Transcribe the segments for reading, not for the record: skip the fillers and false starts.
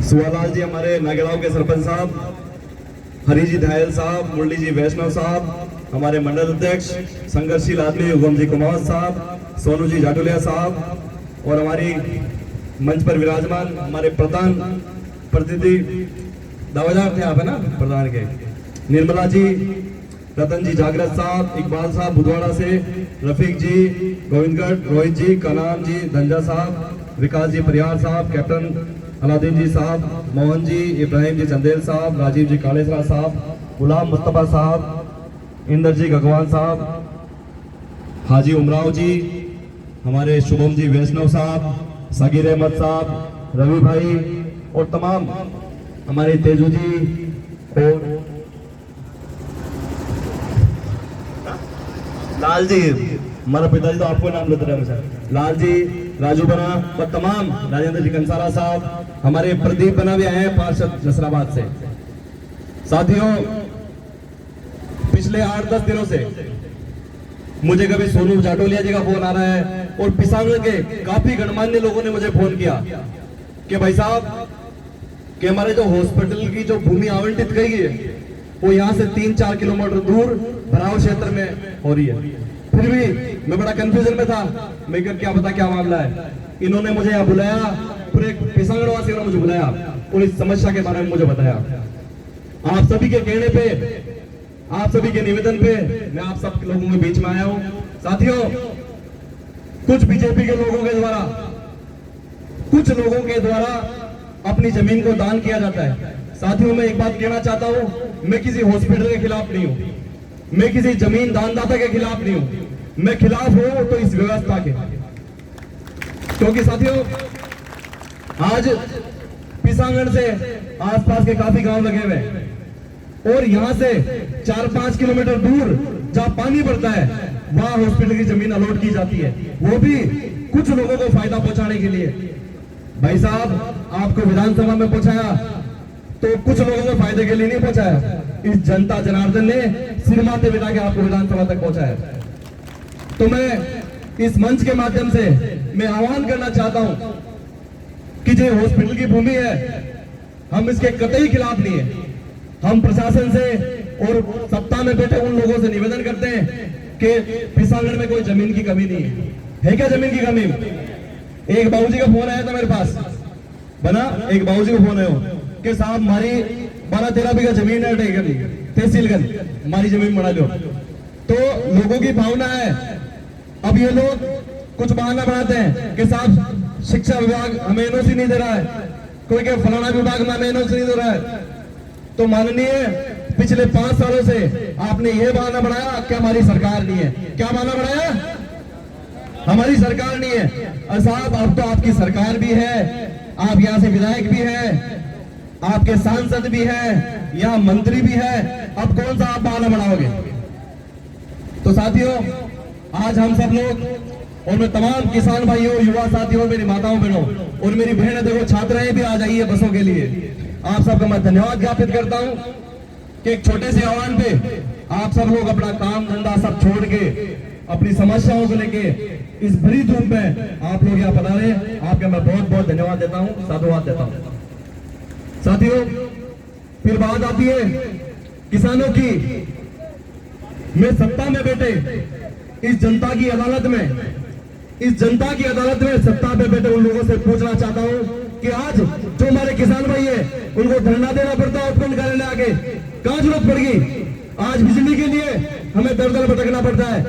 सुवालाल जी हमारे नागेड़ाव के सरपंच साहब, हरी जी धायल साहब, मुरली जी वैष्णव साहब, हमारे मंडल अध्यक्ष संघर्षशील आदमी उगम जी कुमावत साहब, सोनू जी जाटोलिया साहब और हमारी मंच पर विराजमान हमारे प्रधान प्रतिनिधि दावेदार थे आप है ना प्रधान के, निर्मला जी, रतन जी जागृत साहब, इकबाल साहब बुधवाड़ा से, रफीक जी गोविंदगढ़, रोहित जी, कनाम जी धंजा साहब, विकास जी परिहार साहब, कैप्टन अलादीन जी साहब, मोहन जी, इब्राहिम जी चंदेल साहब, राजीव जी कालेसरा साहब, गुलाम मुस्तफा साहब, इंदर जी गगवान साहब, हाजी उमराव जी, हमारे शुभम जी वैष्णव साहब, सगीर अहमद साहब, रवि भाई और तमाम हमारे तेजू जी और लाल जी, हमारा पिताजी तो आपको नाम लेते रहे हमेशा, लाल जी, राजू बना और तमाम राजेंद्र जी कंसारा साहब, हमारे प्रदीप बना भी आए हैं पार्षद नसराबाद से। साथियों, पिछले 8-10 दिनों से मुझे कभी सोनू जाटोलिया जी का फोन आ रहा है और पिसांगड़ के काफी गणमान्य लोगों ने मुझे फोन किया कि भाई साहब कि हमारे जो हॉस्पिटल की जो भूमि आवंटित की है वो यहाँ से 3-4 किलोमीटर दूर भराव क्षेत्र में हो रही है। फिर भी मैं बड़ा कंफ्यूजन में था, मैं क्या पता क्या मामला है। इन्होंने मुझे यहाँ बुलाया, पूरे पिसांगड़ वासियों ने मुझे बुलाया और इस समस्या के बारे में मुझे बताया। आप सभी के कहने पे, आप सभी के निवेदन पे मैं आप सब लोगों के बीच में आया हूँ। साथियों, कुछ बीजेपी के लोगों के द्वारा, कुछ लोगों के द्वारा अपनी जमीन को दान किया जाता है। साथियों, मैं एक बात कहना चाहता हूँ, मैं किसी हॉस्पिटल के खिलाफ नहीं हूँ, मैं किसी जमीन दानदाता के खिलाफ नहीं हूँ, मैं खिलाफ हूँ तो इस व्यवस्था के। क्योंकि साथियों, आज पिसांगड़ से आसपास के काफी गांव लगे हुए हैं और यहां से 4-5 किलोमीटर दूर जहां पानी पड़ता है वहां हॉस्पिटल की जमीन अलॉट की जाती है, वो भी कुछ लोगों को फायदा पहुंचाने के लिए। भाई साहब, आपको विधानसभा में पहुंचाया तो कुछ लोगों को फायदे के लिए नहीं पहुंचाया, इस जनता जनार्दन ने सिर माथे बिठा के आपको विधानसभा तक पहुंचाया। तो मैं इस मंच के माध्यम से मैं आह्वान करना चाहता हूं कि जो हॉस्पिटल की भूमि है, हम इसके कतई खिलाफ नहीं है। हम प्रशासन से और सत्ता में बैठे उन लोगों से निवेदन करते हैं कि पिसांगड़ में कोई जमीन की कमी नहीं है। क्या जमीन की कमी? एक बाबूजी का फोन आया था मेरे पास, बना एक बाबूजी का फोन आया कि साहब हमारी 12-13 बीघा जमीन है तहसीलगंज, हमारी जमीन बना लो। तो लोगों की भावना है, अब ये लोग कुछ बहाना बनाते हैं कि साहब शिक्षा विभाग हमें एनओसी नहीं दे रहा है, कोई के फलाना विभाग में हमें एनओसी नहीं दे रहा है। तो माननीय, पिछले 5 सालों से आपने ये बहाना बनाया कि हमारी सरकार नहीं है। क्या बहाना बनाया? हमारी सरकार नहीं है। और साहब, अब तो आपकी सरकार भी है, आप यहाँ से विधायक भी है, आपके सांसद भी है, यहाँ मंत्री भी है, अब कौन सा आप बहाना बनाओगे? तो साथियों, आज हम सब लोग और मैं तमाम किसान भाइयों, युवा साथियों, मेरी माताओं बहनों और मेरी बहनें, देखो छात्राएं भी आ जाइए बसों के लिए, आप सबका मैं धन्यवाद ज्ञापित करता हूं कि एक छोटे से आह्वान पे आप सब लोग अपना काम धंधा सब छोड़ के अपनी समस्याओं को लेके इस भरी धूप में आप लोग यहाँ पधारे, आपका मैं बहुत बहुत धन्यवाद देता हूँ, साधुवाद देता हूँ। साथियों, फिर बात आती है किसानों की। मैं सत्ता में बैठे इस जनता की अदालत में, इस जनता की अदालत में सत्ता में बैठे उन लोगों से पूछना चाहता हूं कि आज जो हमारे किसान भाई है उनको धरना देना पड़ता है उत्पन्न कार्यालय आगे, कहां जरूरत पड़ेगी? आज बिजली के लिए हमें दर दर भटकना पड़ता है,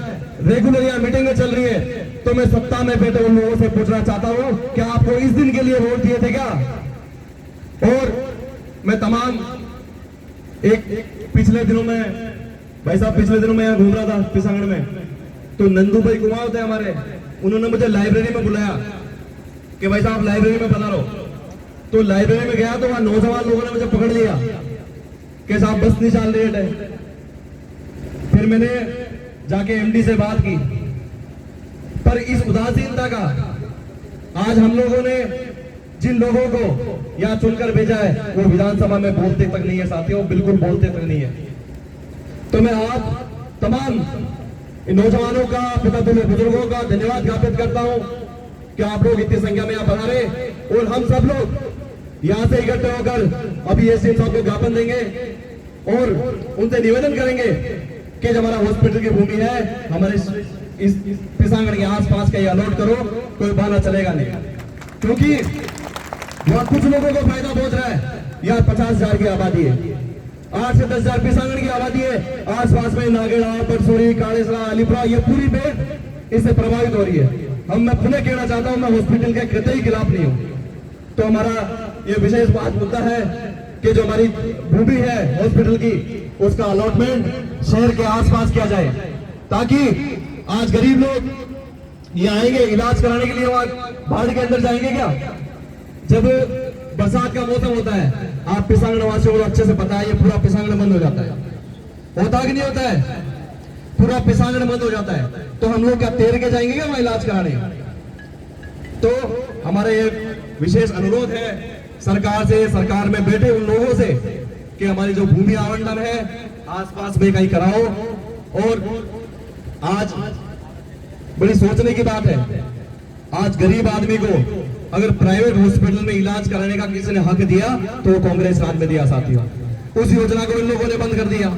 रेगुलर यहाँ मीटिंगें चल रही है। तो मैं सत्ता में बैठे उन लोगों से पूछना चाहता हूं कि आपको इस दिन के लिए वोट दिए थे क्या? और मैं तमाम पिछले दिनों में, भाई साहब पिछले दिनों में यहाँ घूम रहा था पिसांगड़ में, तो नंदू भाई कुमार थे हमारे, उन्होंने मुझे लाइब्रेरी में बुलाया कि भाई साहब लाइब्रेरी में पधारो। तो लाइब्रेरी में गया तो वहां नौजवान लोगों ने मुझे पकड़ लिया कि साहब बस नहीं चल रही है। फिर मैंने जाके एमडी से बात की, पर इस उदासीनता का आज हम लोगों ने जिन लोगों को यहाँ चुनकर भेजा है वो विधानसभा में बोलते तक नहीं है साथियों, बिल्कुल बोलते तक नहीं है। तो मैं आप तमाम नौजवानों का, पिता बुजुर्गों का धन्यवाद ज्ञापित करता हूं कि आप लोग इतनी संख्या में यहाँ पधारे और हम सब लोग यहां से इकट्ठे होकर अभी एसडीएम साहब को ज्ञापन देंगे और उनसे निवेदन करेंगे कि जो हमारा हॉस्पिटल की भूमि है हमारे इस पिसांगड़ के आसपास का ये अलॉट करो, कोई बहाना चलेगा नहीं, क्योंकि वहां कुछ लोगों को फायदा पहुंच रहा है। यहाँ 50,000 की आबादी है, 8 से 10,000 पिसांगड़ की आबादी है, आसपास में नागेड़ा, पटसोरी, काड़ेसरा, अलीपुरा, ये पूरी बेल्ट इससे प्रभावित हो रही है। मैं पुनः कहना चाहता हूं, मैं हॉस्पिटल के कतई खिलाफ नहीं हूं। तो हमारा ये विशेष बात मुद्दा है कि जो हमारी भूमि है हॉस्पिटल की, उसका अलॉटमेंट शहर के आसपास किया जाए, ताकि आज गरीब लोग ये आएंगे इलाज कराने के लिए, वहां बाढ़ के अंदर जाएंगे क्या? जब बरसात का मौसम होता है, आप पिसांगड़ वासियों को अच्छे से पता है, ये पूरा पिसांगड़ बंद हो जाता है, होता कि नहीं होता है? पूरा पिसांगड़ बंद हो जाता है, तो हम लोग क्या तैर के जाएंगे क्या वहां इलाज कराने? तो हमारा ये विशेष अनुरोध है सरकार से, सरकार में बैठे उन लोगों से, कि हमारी जो भूमि आवंटन है आसपास में कहीं कराओ। और आज बड़ी सोचने की बात है, आज गरीब आदमी को अगर प्राइवेट हॉस्पिटल में इलाज कराने का किसी ने हक दिया तो वो कांग्रेस राज में दिया साथियों, उस योजना को इन लोगों ने बंद कर दिया।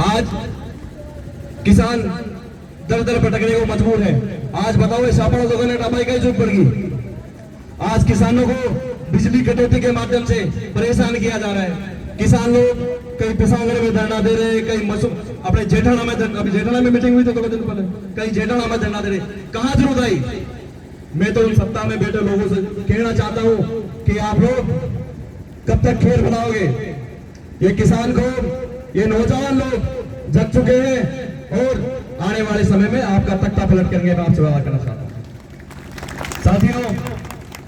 आज किसान दर दर भटकने को मजबूर है। आज बताओ ये शापड़ा लोगों ने टापाई का जरूरत पड़ गई। आज किसानों को बिजली कटौती के माध्यम से परेशान किया जा रहा है। किसान लोग कहीं पिसांगड़ में धरना दे रहे, कहीं अपने जेठाना में, अभी जेठाना में मीटिंग हुई थी तो दिन पहले, कहीं जेठाना में धरना दे रहे। कहां जरूरत आई? मैं तो उन सत्ता में बैठे लोगों से कहना चाहता हूं कि आप लोग कब तक खेल बनाओगे? ये किसान को, ये नौजवान लोग जग चुके हैं और आने वाले समय में आपका तख्ता पलट करेंगे। मैं आपसे वादा करना चाहता हूं साथियों,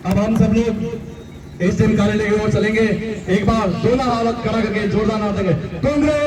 अब हम सब लोग एसडीएम कार्यालय की ओर चलेंगे। एक बार दोनों हाथ खड़ा करके जोरदार नारा देंगे, कांग्रेस।